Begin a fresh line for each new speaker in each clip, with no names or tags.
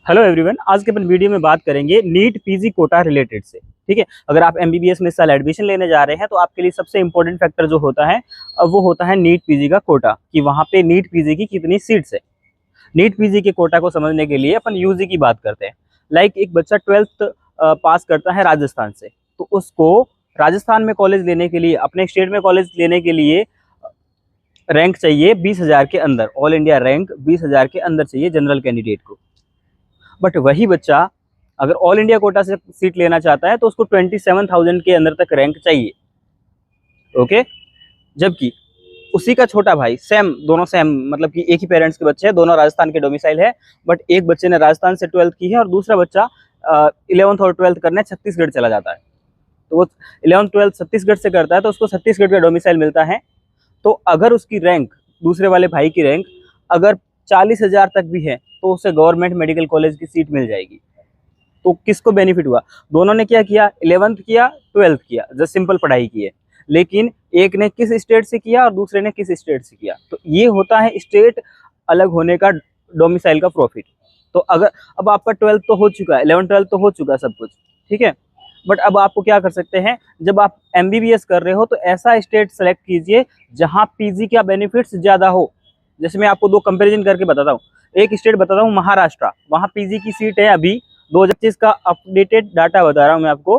Hello everyone, आज के अपन video में बात करेंगे नीट पीजी कोटा रिलेटेड से। ठीक है, अगर आप एमबीबीएस में इस साल एडमिशन लेने जा रहे हैं तो आपके लिए सबसे इंपॉर्टेंट फैक्टर जो होता है वो होता है नीट पीजी का कोटा, कि वहाँ पे नीट पीजी की कितनी सीट्स है। नीट पीजी के कोटा को समझने के लिए अपन यूजी की बात करते हैं। लाइक एक बच्चा 12th पास करता है राजस्थान से, तो उसको राजस्थान में कॉलेज लेने के लिए, अपने स्टेट में कॉलेज लेने के लिए रैंक चाहिए 20,000 के अंदर। ऑल इंडिया रैंक 20,000 के अंदर चाहिए जनरल कैंडिडेट को। बट वही बच्चा अगर ऑल इंडिया कोटा से सीट लेना चाहता है तो उसको 27,000 के अंदर तक रैंक चाहिए। ओके, जबकि उसी का छोटा भाई दोनों सेम, मतलब कि एक ही पेरेंट्स के बच्चे हैं, दोनों राजस्थान के डोमिसाइल है, बट एक बच्चे ने राजस्थान से 12th की है और दूसरा बच्चा 11th और 12th करने छत्तीसगढ़ चला जाता है। तो वो 11th 12th छत्तीसगढ़ से करता है तो उसको छत्तीसगढ़ का डोमिसाइल मिलता है। तो अगर उसकी रैंक, दूसरे वाले भाई की रैंक अगर 40,000 तक भी है तो उसे गवर्नमेंट मेडिकल कॉलेज की सीट मिल जाएगी। तो किसको बेनिफिट हुआ? दोनों ने क्या किया, 11th किया 12th किया, जस्ट सिंपल पढ़ाई की है, लेकिन एक ने किस स्टेट से किया और दूसरे ने किस स्टेट से किया। तो ये होता है स्टेट अलग होने का डोमिसाइल का प्रॉफिट। तो अगर अब आपका 12th तो हो चुका है, 11th 12th तो हो चुका है सब कुछ, ठीक है, बट अब आपको क्या कर सकते हैं, जब आप एमबीबीएस कर रहे हो तो ऐसा स्टेट सेलेक्ट कीजिए जहां पीजी का बेनिफिट्स ज्यादा हो। जैसे मैं आपको दो कंपैरिजन करके बताता हूँ। एक स्टेट बताता हूँ महाराष्ट्र, वहाँ पीजी की सीट है अभी 2025 का अपडेटेड डाटा बता रहा हूँ मैं आपको।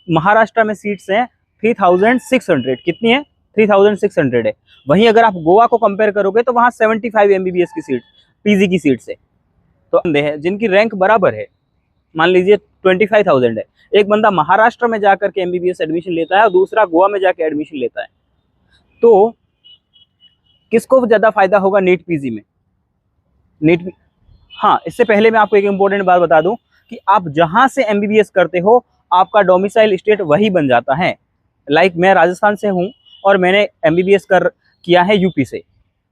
महाराष्ट्र में सीट्स हैं 3,600। कितनी है? 3,600 है। वहीं अगर आप गोवा को कंपेयर करोगे तो वहाँ 75 एमबीबीएस की सीट पीजी की सीट से तो है जिनकी रैंक बराबर है। मान लीजिए 25,000 है, एक बंदा महाराष्ट्र में जाकर के एमबीबीएस एडमिशन लेता है और दूसरा गोवा में जाकर एडमिशन लेता है, तो किसको ज्यादा फायदा होगा नीट पीजी में? हाँ, इससे पहले मैं आपको एक इंपॉर्टेंट बात बता दूं कि आप जहां से एमबीबीएस करते हो आपका डोमिसाइल स्टेट वही बन जाता है। लाइक मैं राजस्थान से हूं और मैंने एमबीबीएस किया है यूपी से,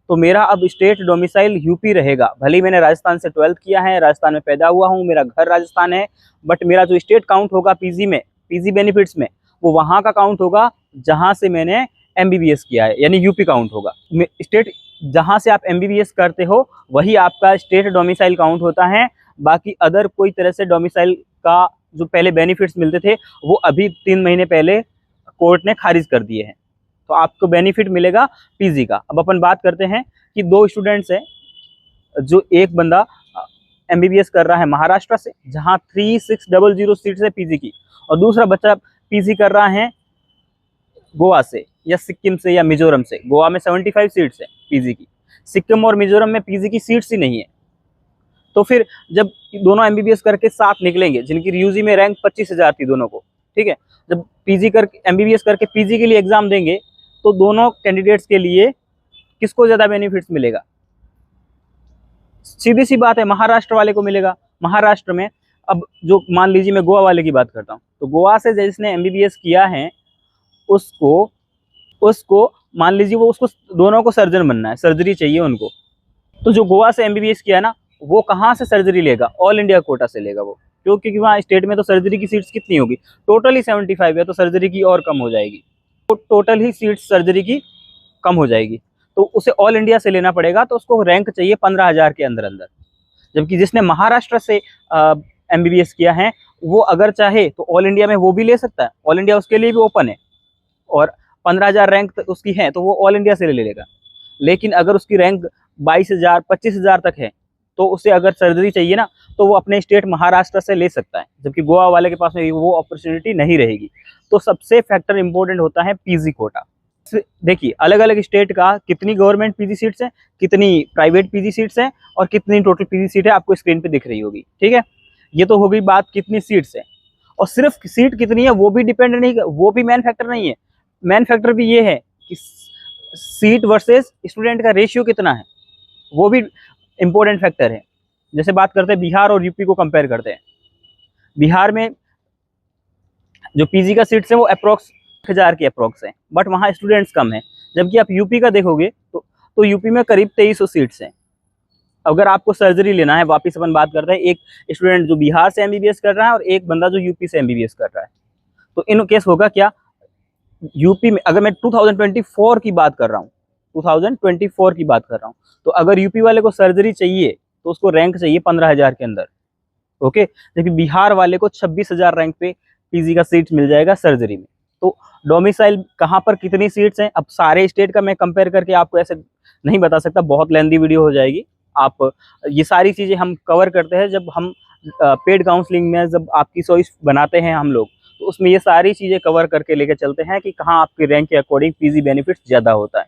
तो मेरा अब स्टेट डोमिसाइल यूपी रहेगा। भले ही मैंने राजस्थान से 12th किया है, राजस्थान में पैदा हुआ हूँ, मेरा घर राजस्थान है, बट मेरा जो स्टेट काउंट होगा पीजी में, पीजी बेनिफिट्स में, वो वहाँ का काउंट होगा जहाँ से मैंने एमबीबीएस किया है, यानी यूपी काउंट होगा। स्टेट जहाँ से आप एमबीबीएस करते हो वही आपका स्टेट डोमिसाइल काउंट होता है। बाकी अदर कोई तरह से डोमिसाइल का जो पहले बेनिफिट्स मिलते थे वो अभी 3 महीने पहले कोर्ट ने खारिज कर दिए हैं, तो आपको बेनिफिट मिलेगा पीजी का। अब अपन बात करते हैं कि दो स्टूडेंट्स हैं, जो एक बंदा एमबीबीएस कर रहा है महाराष्ट्र से जहां 3600 सीट्स है पीजी की, और दूसरा बच्चा पीजी कर रहा है गोवा से या सिक्किम से या मिजोरम से। गोवा में 75 सीट्स है पीजी की, सिक्किम और मिजोरम में पीजी की सीट्स ही नहीं है। तो फिर जब दोनों एमबीबीएस करके साथ निकलेंगे, जिनकी यूजी में रैंक 25,000 थी दोनों को, ठीक है, जब पीजी करके एमबीबीएस करके पीजी के लिए एग्जाम देंगे तो दोनों कैंडिडेट्स के लिए किसको ज्यादा बेनिफिट्स मिलेगा? सीधी सी बात है, महाराष्ट्र वाले को मिलेगा। महाराष्ट्र में अब जो मान लीजिए मैं गोवा वाले की बात करता हूँ, तो गोवा से जिसने एमबीबीएस किया है उसको मान लीजिए वो उसको दोनों को सर्जन बनना है, सर्जरी चाहिए उनको। तो जो गोवा से एमबीबीएस किया ना, वो कहाँ से सर्जरी लेगा? ऑल इंडिया कोटा से लेगा वो, क्योंकि वहाँ स्टेट में तो सर्जरी की सीट्स कितनी होगी? टोटल ही 75 है, तो सर्जरी की और कम हो जाएगी, तो टोटल ही सीट्स सर्जरी की कम हो जाएगी, तो उसे ऑल इंडिया से लेना पड़ेगा। तो उसको रैंक चाहिए 15,000 के अंदर अंदर। जबकि जिसने महाराष्ट्र से एमबीबीएस किया है वो अगर चाहे तो ऑल इंडिया में वो भी ले सकता है, ऑल इंडिया उसके लिए भी ओपन है, और 15,000 रैंक उसकी है तो वो ऑल इंडिया से ले लेगा। लेकिन अगर उसकी रैंक 22,000 25,000 तक है तो उसे अगर सर्जरी चाहिए ना, तो वो अपने स्टेट महाराष्ट्र से ले सकता है, जबकि गोवा वाले के पास में वो अपॉर्चुनिटी नहीं रहेगी। तो सबसे फैक्टर इंपॉर्टेंट होता है पीजी कोटा। देखिए अलग अलग स्टेट का कितनी गवर्नमेंट पीजी सीट्स हैं, कितनी प्राइवेट पीजी सीट्स हैं, और कितनी टोटल पीजी सीट है आपको स्क्रीन पे दिख रही होगी। ठीक है, ये तो हो गई बात कितनी सीट्स है, और सिर्फ सीट कितनी है वो भी डिपेंड नहीं, वो भी मैन फैक्टर नहीं है। मैन फैक्टर भी ये है कि सीट वर्सेस स्टूडेंट का रेशियो कितना है, वो भी इंपॉर्टेंट फैक्टर है। जैसे बात करते हैं बिहार और यूपी को कंपेयर करते हैं, बिहार में जो पीजी का सीट्स है वो अप्रोक्स 1,000 के अप्रोक्स है, बट वहाँ स्टूडेंट्स कम है। जबकि आप यूपी का देखोगे तो यूपी में करीब 2300 सीट्स हैं। अगर आपको सर्जरी लेना है, वापस अपन बात करते हैं, एक स्टूडेंट जो बिहार से एमबीबीएस कर रहा है और एक बंदा जो यूपी से एमबीबीएस कर रहा है, तो इन केस होगा क्या, यूपी में अगर मैं 2024 की बात कर रहा हूँ, 2024 की बात कर रहा हूँ, तो अगर यूपी वाले को सर्जरी चाहिए तो उसको रैंक चाहिए 15,000 के अंदर, ओके, जबकि बिहार वाले को 26,000 रैंक पे पीजी का सीट मिल जाएगा सर्जरी में। तो डोमिसाइल कहाँ पर कितनी सीट्स हैं, अब सारे स्टेट का मैं कंपेयर करके आपको ऐसे नहीं बता सकता, बहुत लेंदी वीडियो हो जाएगी। आप ये सारी चीज़ें हम कवर करते हैं जब हम पेड काउंसलिंग में जब आपकी चॉइस बनाते हैं हम लोग, तो उसमें ये सारी चीज़ें कवर करके लेके चलते हैं कि कहाँ आपकी रैंक के अकॉर्डिंग पीजी बेनिफिट ज़्यादा होता है।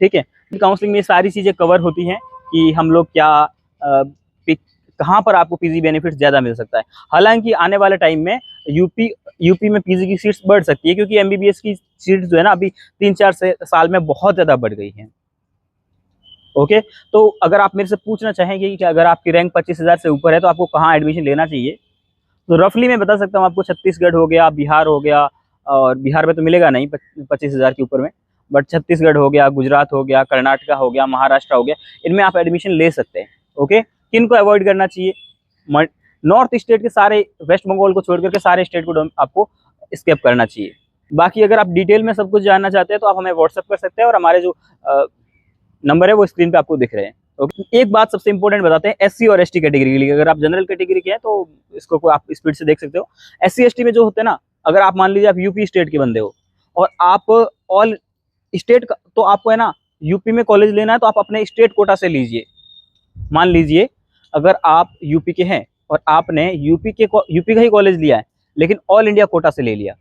ठीक है, काउंसलिंग में ये सारी चीज़ें कवर होती हैं कि हम लोग क्या कहाँ पर आपको पीजी बेनिफिट ज़्यादा मिल सकता है। हालांकि आने वाले टाइम में यूपी में पीजी की सीट्स बढ़ सकती है, क्योंकि एमबीबीएस की सीट्स जो है ना अभी 3-4 साल में बहुत ज़्यादा बढ़ गई हैं। ओके, तो अगर आप मेरे से पूछना चाहेंगे कि अगर आपकी रैंक 25,000 से ऊपर है तो आपको कहाँ एडमिशन लेना चाहिए, तो रफली मैं बता सकता हूँ आपको छत्तीसगढ़ हो गया, बिहार हो गया, और बिहार में तो मिलेगा नहीं 25,000 के ऊपर में, बट छत्तीसगढ़ हो गया, गुजरात हो गया, कर्नाटका हो गया, महाराष्ट्र हो गया, इनमें आप एडमिशन ले सकते हैं। ओके, किन को अवॉइड करना चाहिए, नॉर्थ स्टेट के सारे, वेस्ट बंगाल को छोड़ करके सारे स्टेट को आपको स्केप करना चाहिए। बाकी अगर आप डिटेल में सब कुछ जानना चाहते हैं तो आप हमें व्हाट्सएप कर सकते हैं, और हमारे जो नंबर है वो स्क्रीन पे आपको दिख रहे हैं। ओके, एक बात सबसे इंपॉर्टेंट बताते हैं एससी और एसटी कैटेगरी के लिए। अगर आप जनरल कैटेगरी के हैं तो इसको आप स्पीड से देख सकते हो। एससी एसटी में जो होते हैं ना, अगर आप मान लीजिए आप यूपी स्टेट के बंदे हो और आप ऑल स्टेट का, तो आपको है ना यूपी में कॉलेज लेना है तो आप अपने स्टेट कोटा से लीजिए। मान लीजिए अगर आप यूपी के हैं और आपने यूपी का ही कॉलेज लिया है लेकिन ऑल इंडिया कोटा से ले लिया,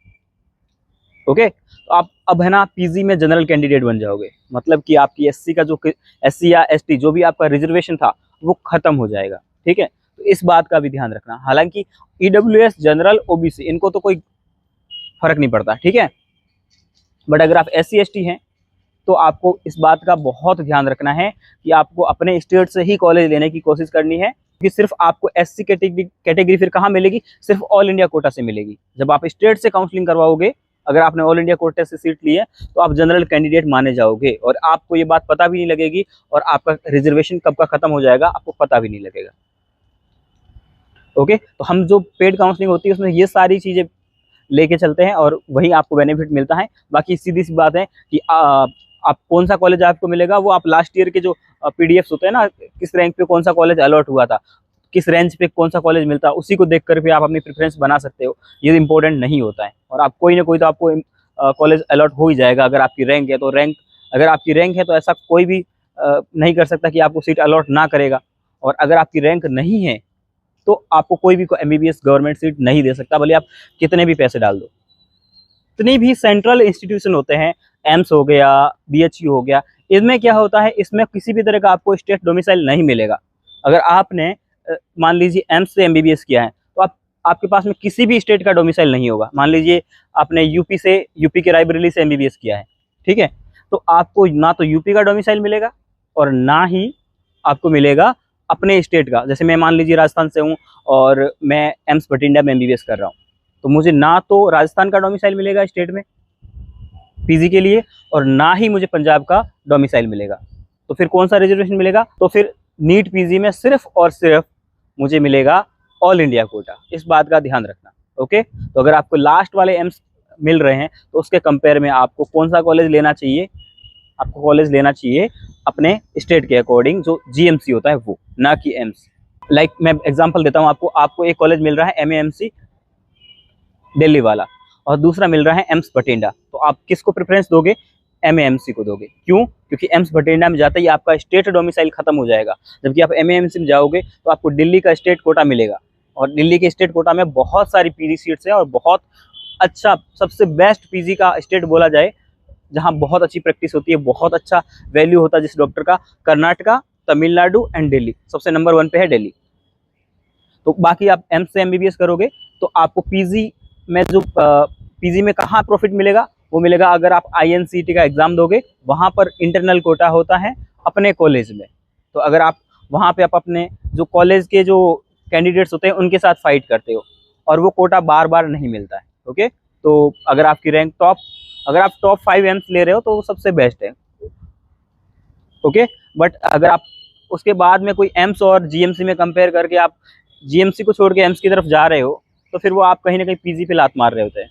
ओके, तो आप अब है ना पीजी में जनरल कैंडिडेट बन जाओगे। मतलब कि आपकी एससी का जो एससी या एसटी जो भी आपका रिजर्वेशन था वो खत्म हो जाएगा। ठीक है, तो इस बात का भी ध्यान रखना। हालांकि ईडब्ल्यूएस, जनरल, ओबीसी इनको तो कोई फर्क नहीं पड़ता, ठीक है, बट अगर आप एससी एसटी हैं तो आपको इस बात का बहुत ध्यान रखना है कि आपको अपने स्टेट से ही कॉलेज लेने की कोशिश करनी है, क्योंकि सिर्फ आपको एससी कैटेगरी फिर कहाँ मिलेगी, सिर्फ ऑल इंडिया कोटा से मिलेगी। जब आप स्टेट से काउंसलिंग करवाओगे, अगर आपने ऑल इंडिया कोटा से सीट ली है तो आप जनरल कैंडिडेट माने जाओगे और आपको ये बात पता भी नहीं लगेगी, और आपका रिजर्वेशन कब का खत्म हो जाएगा आपको पता भी नहीं लगेगा। ओके, तो हम जो पेड काउंसलिंग होती है उसमें ये सारी चीज़ें लेके चलते हैं और वही आपको बेनिफिट मिलता है। बाकी सीधी सी बात है कि आप कौन सा कॉलेज आपको मिलेगा वो आप लास्ट ईयर के जो पीडीएफ्स होते हैं ना, किस रैंक पे कौन सा कॉलेज अलॉट हुआ था, किस रेंज पे कौन सा कॉलेज मिलता है, उसी को देख कर भी आप अपनी प्रेफरेंस बना सकते हो। ये इंपॉर्टेंट नहीं होता है, और आप कोई ना कोई तो आपको कॉलेज अलॉट हो ही जाएगा अगर आपकी रैंक है। तो अगर आपकी रैंक है तो ऐसा कोई भी नहीं कर सकता कि आपको सीट अलॉट ना करेगा, और अगर आपकी रैंक नहीं है तो आपको कोई भी एमबीबीएस गवर्नमेंट सीट नहीं दे सकता, भले आप कितने भी पैसे डाल दो। इतनी भी सेंट्रल इंस्टीट्यूशन होते हैं, एम्स हो गया, बीएचयू हो गया, इनमें क्या होता है, इसमें किसी भी तरह का आपको स्टेट डोमिसाइल नहीं मिलेगा। अगर आपने मान लीजिए एम्स से एमबीबीएस किया है तो आपके पास में किसी भी स्टेट का डोमिसाइल नहीं होगा। मान लीजिए आपने यूपी के रायबरेली से एमबीबीएस किया है, ठीक है, तो आपको ना तो यूपी का डोमिसाइल मिलेगा और ना ही आपको मिलेगा अपने स्टेट का। जैसे मैं मान लीजिए राजस्थान से हूँ और मैं एम्स बठिंडा में एमबीबीएस कर रहा हूँ, तो मुझे ना तो राजस्थान का डोमिसाइल मिलेगा स्टेट में पीजी के लिए, और ना ही मुझे पंजाब का डोमिसाइल मिलेगा। तो फिर कौन सा रिजर्वेशन मिलेगा, तो फिर नीट पीजी में सिर्फ और सिर्फ मुझे मिलेगा ऑल इंडिया कोटा। इस बात का ध्यान रखना। ओके, तो अगर आपको लास्ट वाले एम्स मिल रहे हैं तो उसके कंपेयर में आपको कौन सा कॉलेज लेना चाहिए, आपको कॉलेज लेना चाहिए अपने स्टेट के अकॉर्डिंग, जो जीएमसी होता है वो, ना कि एम्स। लाइक मैं एग्जांपल देता हूँ आपको एक कॉलेज मिल रहा है एमएएमसी दिल्ली वाला, और दूसरा मिल रहा है एम्स बठिंडा, तो आप किसको प्रेफरेंस दोगे, एमएएमसी को दोगे। क्यों, क्योंकि एम्स बठिंडा में जाते ही आपका स्टेट डोमिसाइल खत्म हो जाएगा, जबकि आप एमएएमसी में जाओगे तो आपको दिल्ली का स्टेट कोटा मिलेगा, और दिल्ली के स्टेट कोटा में बहुत सारी पीजी सीट्स हैं, और बहुत अच्छा, सबसे बेस्ट पीजी का स्टेट बोला जाए जहाँ बहुत अच्छी प्रैक्टिस होती है, बहुत अच्छा वैल्यू होता है जिस डॉक्टर का, कर्नाटका, तमिलनाडु एंड दिल्ली, सबसे नंबर 1 पे है दिल्ली। तो बाकी आप एम्स से एमबीबीएस करोगे तो आपको पीजी में जो पीजी में कहाँ प्रॉफिट मिलेगा, वो मिलेगा अगर आप आईएनसीटी का एग्जाम दोगे, वहाँ पर इंटरनल कोटा होता है अपने कॉलेज में। तो अगर आप वहाँ पे आप अपने जो कॉलेज के जो कैंडिडेट्स होते हैं उनके साथ फाइट करते हो, और वो कोटा बार बार नहीं मिलता है। ओके, तो अगर आपकी रैंक अगर आप टॉप 5 एम्स ले रहे हो तो वो सबसे बेस्ट है। ओके, बट अगर आप उसके बाद में कोई एम्स और जीएमसी में कंपेयर करके आप जीएमसी को छोड़ के एम्स की तरफ जा रहे हो, तो फिर वो आप कहीं ना कहीं पीजी पे लात मार रहे होते हैं,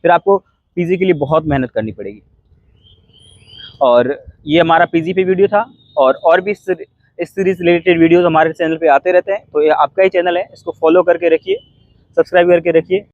फिर आपको पीजी के लिए बहुत मेहनत करनी पड़ेगी। और ये हमारा पीजी पे वीडियो था, और भी इस सीरीज रिलेटेड वीडियोस हमारे चैनल पे आते रहते हैं, तो ये आपका ही चैनल है, इसको फॉलो करके रखिए, सब्सक्राइब करके रखिए।